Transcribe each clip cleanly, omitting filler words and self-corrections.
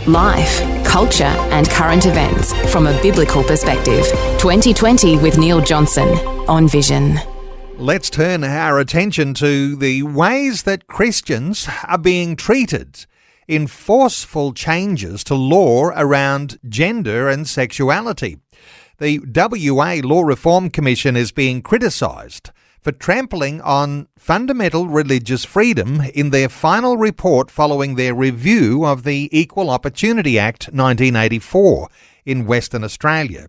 Life, culture and current events from a biblical perspective. 2020 with Neil Johnson on Vision. Let's turn our attention to the ways that Christians are being treated in forceful changes to law around gender and sexuality. The WA Law Reform Commission is being criticised for trampling on fundamental religious freedom in their final report following their review of the Equal Opportunity Act 1984 in Western Australia.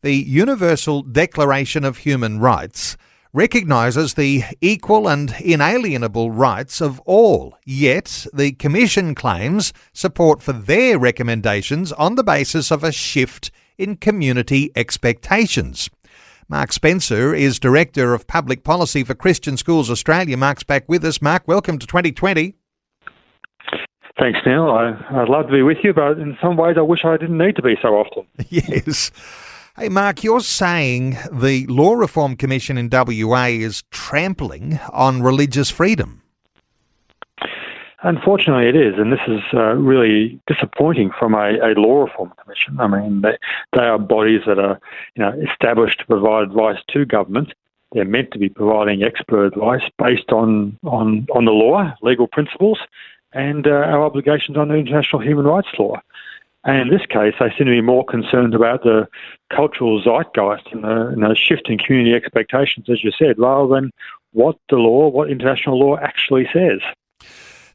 The Universal Declaration of Human Rights recognises the equal and inalienable rights of all, yet the Commission claims support for their recommendations on the basis of a shift in community expectations. Mark Spencer is Director of Public Policy for Christian Schools Australia. Mark's back with us. Mark, welcome to 2020. Thanks, Neil. I'd love to be with you, but in some ways I wish I didn't need to be so often. Yes. Hey, Mark, you're saying the Law Reform Commission in WA is trampling on religious freedom. Unfortunately, it is, and this is really disappointing from a law reform commission. I mean, they are bodies that are, established to provide advice to government. They're meant to be providing expert advice based on the law, legal principles, and our obligations under international human rights law. And in this case, they seem to be more concerned about the cultural zeitgeist and the shift in community expectations, as you said, rather than what international law actually says.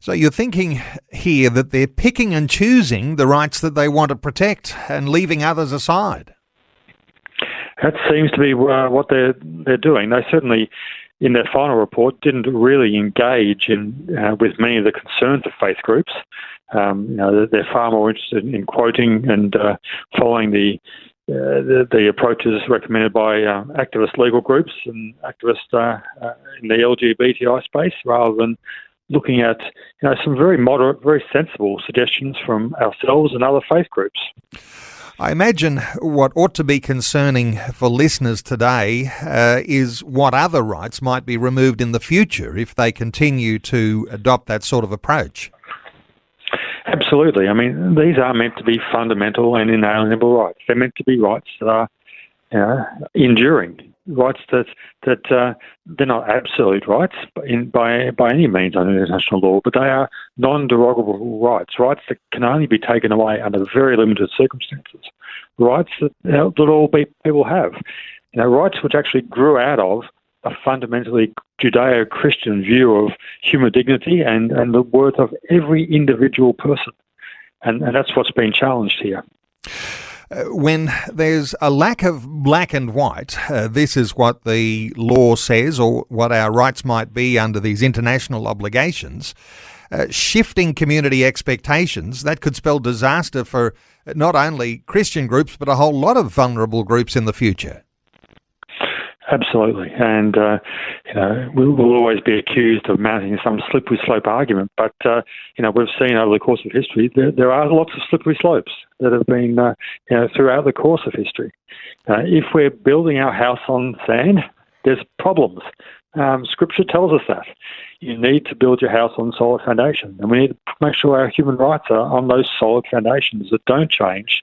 So you're thinking here that they're picking and choosing the rights that they want to protect and leaving others aside. That seems to be what they're doing. They certainly, in their final report, didn't really engage with many of the concerns of faith groups. They're far more interested in quoting and following the approaches recommended by activist legal groups and activists in the LGBTI space, rather than looking at some very moderate, very sensible suggestions from ourselves and other faith groups. I imagine what ought to be concerning for listeners today is what other rights might be removed in the future if they continue to adopt that sort of approach. Absolutely. I mean, these are meant to be fundamental and inalienable rights. They're meant to be rights that are enduring, rights that they're not absolute rights by any means under international law, but they are non-derogable rights that can only be taken away under very limited circumstances, rights that all people have, rights which actually grew out of a fundamentally Judeo-Christian view of human dignity and the worth of every individual person. And that's what's been challenged here. When there's a lack of black and white, this is what the law says or what our rights might be under these international obligations, shifting community expectations, that could spell disaster for not only Christian groups but a whole lot of vulnerable groups in the future. Absolutely, and we'll always be accused of mounting some slippery slope argument, but we've seen over the course of history there are lots of slippery slopes that have been throughout the course of history. If we're building our house on sand, there's problems. Scripture tells us that. You need to build your house on solid foundation, and we need to make sure our human rights are on those solid foundations that don't change,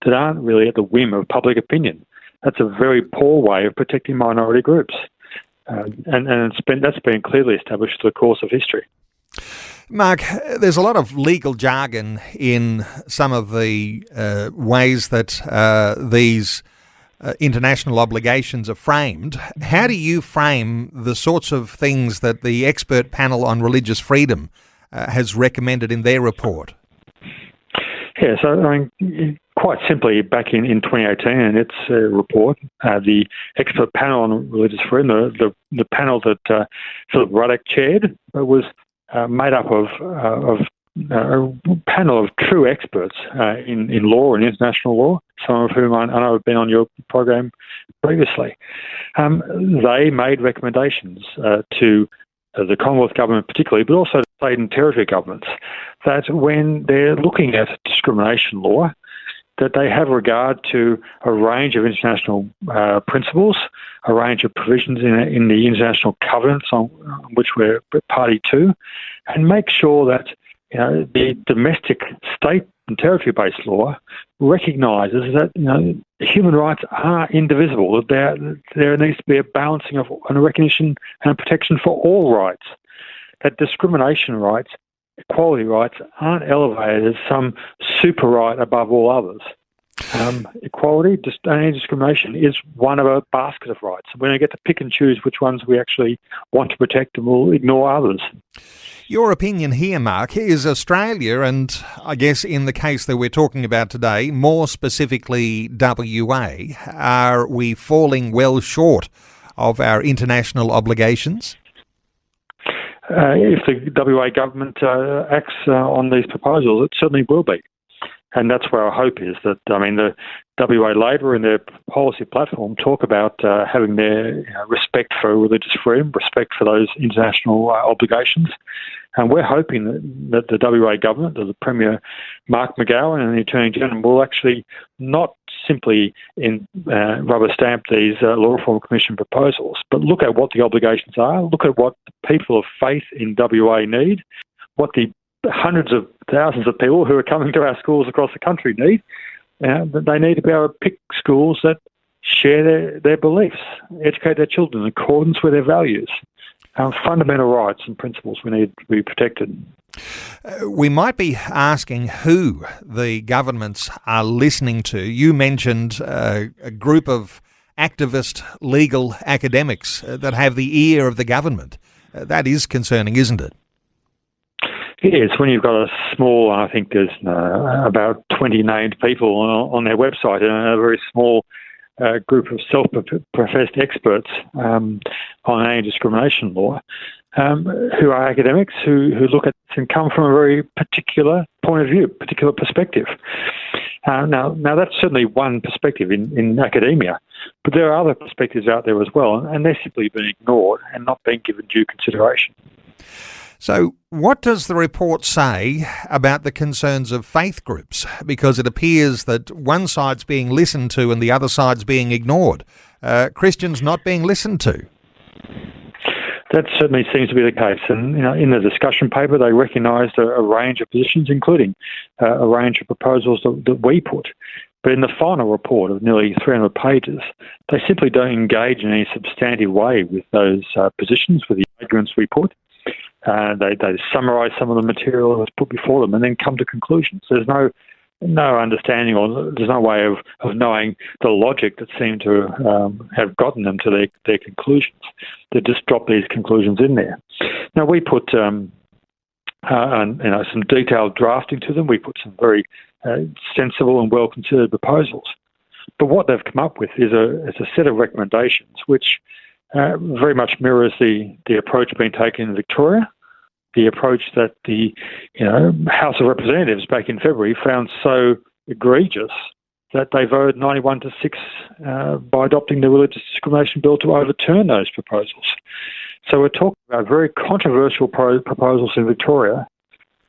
that aren't really at the whim of public opinion. That's a very poor way of protecting minority groups. And that's been clearly established through the course of history. Mark, there's a lot of legal jargon in some of the ways that these international obligations are framed. How do you frame the sorts of things that the expert panel on religious freedom has recommended in their report? Yeah, so quite simply, back in 2018, in its report, the expert panel on religious freedom, the panel that Philip Ruddock chaired, was made up of a panel of true experts in law and international law, some of whom I know have been on your program previously. They made recommendations to the Commonwealth Government particularly, but also state and territory governments, that when they're looking at discrimination law, that they have regard to a range of international principles, a range of provisions in the international covenants on which we're party to, and make sure that the domestic state and territory-based law recognises that human rights are indivisible. That there needs to be a balancing of and a recognition and a protection for all rights. That discrimination rights, equality rights, aren't elevated as some super right above all others. Equality, anti-discrimination is one of a basket of rights. We don't get to pick and choose which ones we actually want to protect, and we'll ignore others. Your opinion here, Mark, is Australia, and I guess in the case that we're talking about today, more specifically WA, are we falling well short of our international obligations? If the WA government acts on these proposals, it certainly will be. And that's where our hope is. That the WA Labor in their policy platform talk about having their respect for religious freedom, respect for those international obligations. And we're hoping that the WA government, the Premier Mark McGowan and the Attorney General will actually not simply rubber stamp these Law Reform Commission proposals, but look at what the obligations are, look at what the people of faith in WA need, what the hundreds of thousands of people who are coming to our schools across the country need. They need to be able to pick schools that share their beliefs, educate their children in accordance with their values. Fundamental rights and principles we need to be protected. We might be asking who the governments are listening to. You mentioned a group of activist legal academics that have the ear of the government. That is concerning, isn't it? Yes, when you've got a small, I think there's about 20 named people on their website, and a very small group of self-professed experts on anti-discrimination law, who are academics who look at this and come from a very particular point of view, particular perspective. Now that's certainly one perspective in academia, but there are other perspectives out there as well, and they're simply being ignored and not being given due consideration. So what does the report say about the concerns of faith groups? Because it appears that one side's being listened to and the other side's being ignored. Christians not being listened to. That certainly seems to be the case. And in the discussion paper, they recognised a range of positions, including a range of proposals that we put. But in the final report of nearly 300 pages, they simply don't engage in any substantive way with those positions, with the arguments we put. They summarise some of the material that was put before them and then come to conclusions. There's no understanding, or there's no way of knowing the logic that seemed to have gotten them to their conclusions. They just drop these conclusions in there. Now, we put some detailed drafting to them. We put some very sensible and well-considered proposals. But what they've come up with is a set of recommendations which very much mirrors the approach being taken in Victoria, the approach that the House of Representatives back in February found so egregious that they voted 91-6 by adopting the Religious Discrimination Bill to overturn those proposals. So we're talking about very controversial proposals in Victoria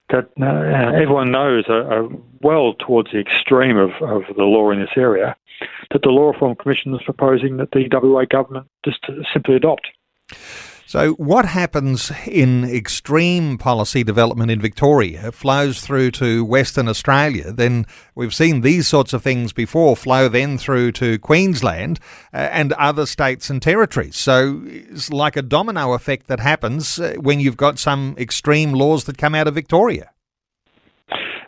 that everyone knows are well towards the extreme of the law in this area, that the Law Reform Commission is proposing that the WA government just simply adopt. So what happens in extreme policy development in Victoria flows through to Western Australia. Then we've seen these sorts of things before flow then through to Queensland and other states and territories. So it's like a domino effect that happens when you've got some extreme laws that come out of Victoria.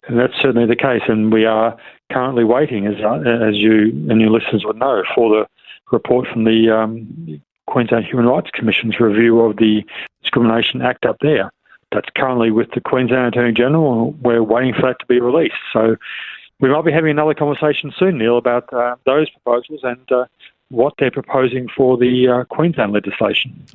And that's certainly the case, and we are currently waiting, as you and your listeners would know, for the report from the Queensland Human Rights Commission's review of the Discrimination Act up there. That's currently with the Queensland Attorney General, and we're waiting for that to be released. So we might be having another conversation soon, Neil, about those proposals and what they're proposing for the Queensland legislation.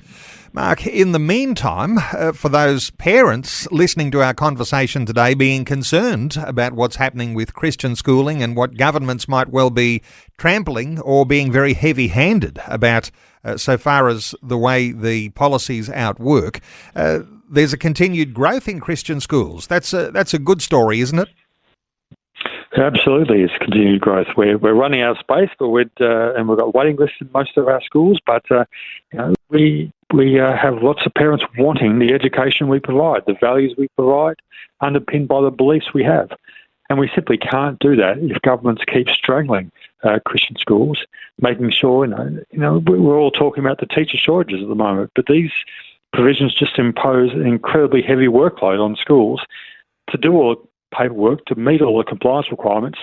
Mark, in the meantime, for those parents listening to our conversation today being concerned about what's happening with Christian schooling and what governments might well be trampling or being very heavy-handed about so far as the way the policies outwork, there's a continued growth in Christian schools. That's a good story, isn't it? Absolutely, it's continued growth. We're running out of space, but we've got waiting lists in most of our schools. But we we have lots of parents wanting the education we provide, the values we provide, underpinned by the beliefs we have. And we simply can't do that if governments keep strangling Christian schools, making sure, we're all talking about the teacher shortages at the moment, but these provisions just impose an incredibly heavy workload on schools to do all the paperwork, to meet all the compliance requirements,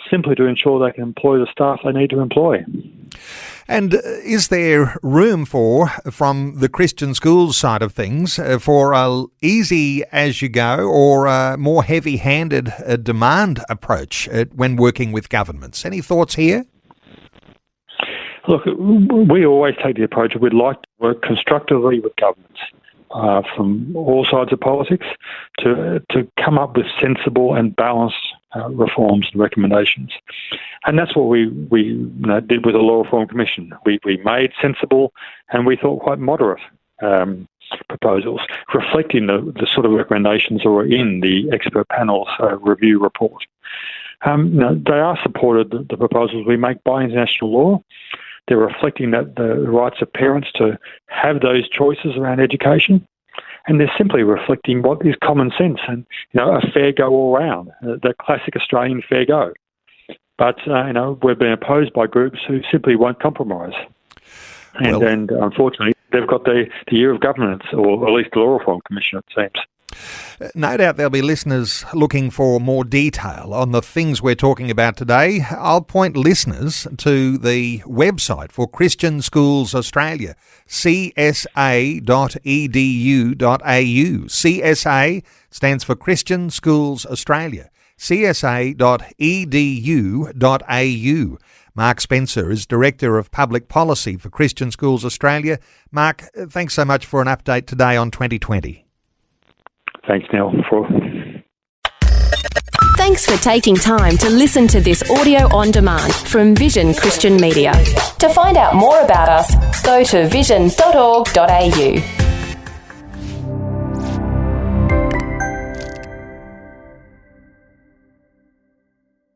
simply to ensure they can employ the staff they need to employ. And is there room from the Christian schools side of things, for a easy as you go or a more heavy-handed demand approach when working with governments? Any thoughts here? Look, we always take the approach that we'd like to work constructively with governments from all sides of politics to come up with sensible and balanced reforms and recommendations. And that's what we did with the Law Reform Commission. We made sensible and we thought quite moderate proposals, reflecting the sort of recommendations that were in the expert panel's review report. They are supported, the proposals we make, by international law. They're reflecting that the rights of parents to have those choices around education, and they're simply reflecting what is common sense and a fair go all round, the classic Australian fair go. But we've been opposed by groups who simply won't compromise, and unfortunately they've got the year of governance, or at least the Law Reform Commission, it seems. No doubt there'll be listeners looking for more detail on the things we're talking about today. I'll point listeners to the website for Christian Schools Australia, csa.edu.au. CSA stands for Christian Schools Australia, csa.edu.au. Mark Spencer is Director of Public Policy for Christian Schools Australia. Mark, thanks so much for an update today on 2020. Thanks, Neil. Thanks for taking time to listen to this audio on demand from Vision Christian Media. To find out more about us, go to vision.org.au.